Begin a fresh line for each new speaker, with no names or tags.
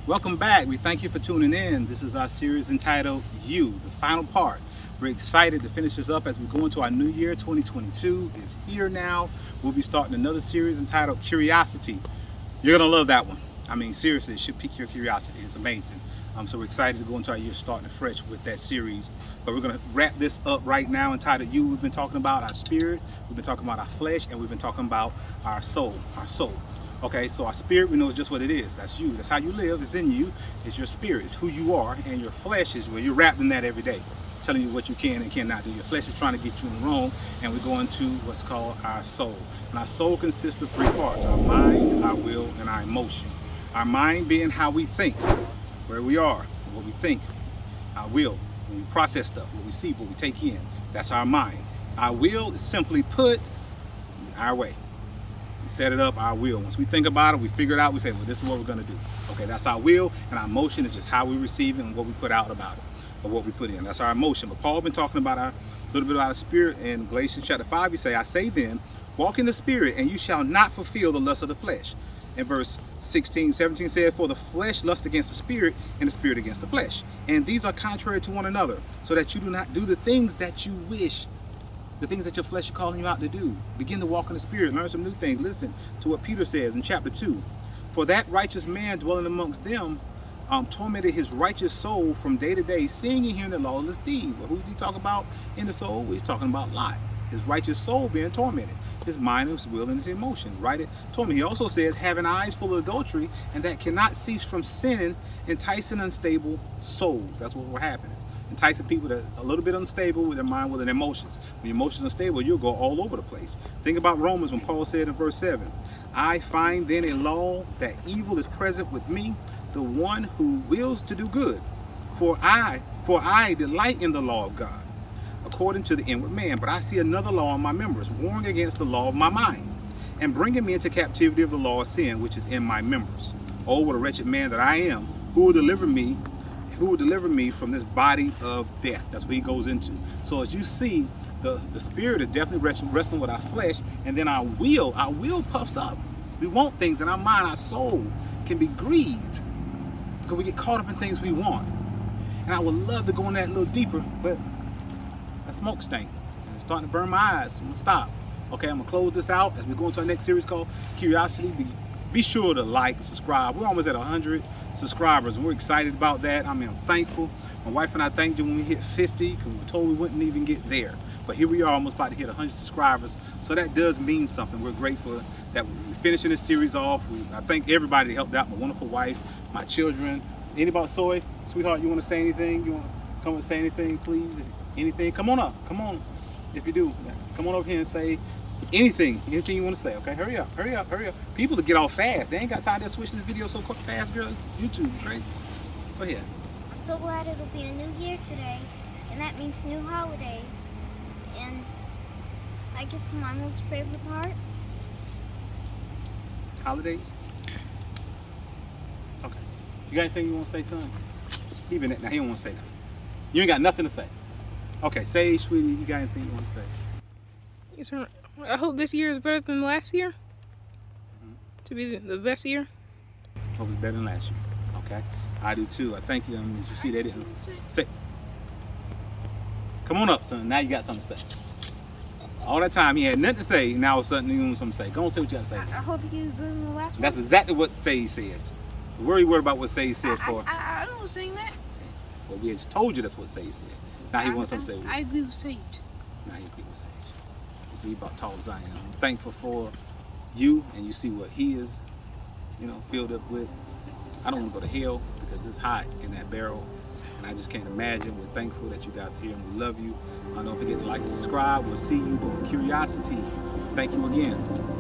Welcome back. We thank you for tuning in. This is our series entitled You, the final part. We're excited to finish this up as we go into our new year. 2022 is here now. We'll be starting another series entitled Curiosity. You're going to love that one. I mean, seriously, it should pique your curiosity. It's amazing. So we're excited to go into our year starting fresh with that series. But we're going to wrap this up right now entitled You. We've been talking about our spirit, we've been talking about our flesh, and we've been talking about our soul. Okay, so our spirit, we know is just what it is. That's you. That's how you live. It's in you. It's your spirit. It's who you are. And your flesh is where you're wrapped in that every day, telling you what you can and cannot do. Your flesh is trying to get you in the wrong. And we go into what's called our soul. And our soul consists of three parts: our mind, our will, and our emotion. Our mind being how we think, where we are, what we think. Our will, when we process stuff, what we see, what we take in. That's our mind. Our will is simply put our way. We set it up, our will. Once we think about it, we figure it out, we say, well, this is what we're going to do. Okay, that's our will, and our emotion is just how we receive it and what we put out about it, or what we put in. That's our emotion. But Paul been talking about a little bit about our spirit in Galatians chapter 5. He say, I say then, walk in the spirit, and you shall not fulfill the lust of the flesh. In verse 17 said, for the flesh lusts against the spirit, and the spirit against the flesh. And these are contrary to one another, so that you do not do the things that you wish. The things that your flesh is calling you out to do. Begin to walk in the spirit, learn some new things. Listen to what Peter says in chapter 2. For that righteous man dwelling amongst them tormented his righteous soul from day to day, seeing and hearing the lawless deed. Well, who's he talking about in the soul? Well, he's talking about Lot. His righteous soul being tormented. His mind, his will, and his emotion. Right? Torment. He also says, having eyes full of adultery, and that cannot cease from sinning, enticing unstable souls. That's what will happen. Enticing people that are a little bit unstable with their mind, with their emotions. When your emotions are unstable, you'll go all over the place. Think about Romans when Paul said in verse 7, I find then a law that evil is present with me, the one who wills to do good. For I delight in the law of God, according to the inward man. But I see another law in my members, warring against the law of my mind, and bringing me into captivity of the law of sin, which is in my members. Oh, what a wretched man that I am! Who will deliver me from this body of death? That's what he goes into. So as you see, the spirit is definitely wrestling with our flesh, and then our will puffs up. We want things in our mind. Our soul can be grieved because we get caught up in things we want. And I would love to go in that a little deeper, but that smoke stank, and it's starting to burn my eyes. So I'm gonna stop. Okay, I'm gonna close this out as we go into our next series called Curiosity. Be sure to like and subscribe. We're almost at 100 subscribers, and we're excited about that. I mean, I'm thankful. My wife and I thanked you when we hit 50, because we were told we wouldn't even get there. But here we are, almost about to hit 100 subscribers. So that does mean something. We're grateful that we're finishing this series off. I thank everybody that helped out. My wonderful wife, my children. Anybody, Soy, sweetheart, you want to say anything? You want to come and say anything, please? Anything? Come on up. Come on. If you do, come on over here and say anything you want to say. Okay, hurry up. People to get off fast. They ain't got time to switch this video so quick fast, girl. YouTube is crazy. Go ahead.
I'm so glad it'll be a new year today, and that means new holidays. And I guess my most favorite part,
holidays. Okay, you got anything you want to say, son? Even that, now he don't want to say that. You ain't got nothing to say. Okay, say, sweetie, you got anything you want to say?
Yes, sir. I hope this year is better than last year. To be the best year.
Hope it's better than last year. Okay, I do too. I thank you. As you see, they didn't say. Come on up, son. Now you got something to say. All that time he had nothing to say. Now it's something you want something to say. Go on, say what you got to say.
I hope you do better than the last one.
That's exactly what Say said. Where are you worried about what Sage said for?
I don't sing that.
Well, we just told you that's what Sage said. Now he wants something to say.
I agree with Sage.
Now he agrees with Sage. You see, about tall as I am. I'm thankful for you, and you see what he is, you know, filled up with. I don't want to go to hell because it's hot in that barrel, and I just can't imagine. We're thankful that you guys are here, and we love you. Don't forget to like and subscribe. We'll see you on Curiosity. Thank you again.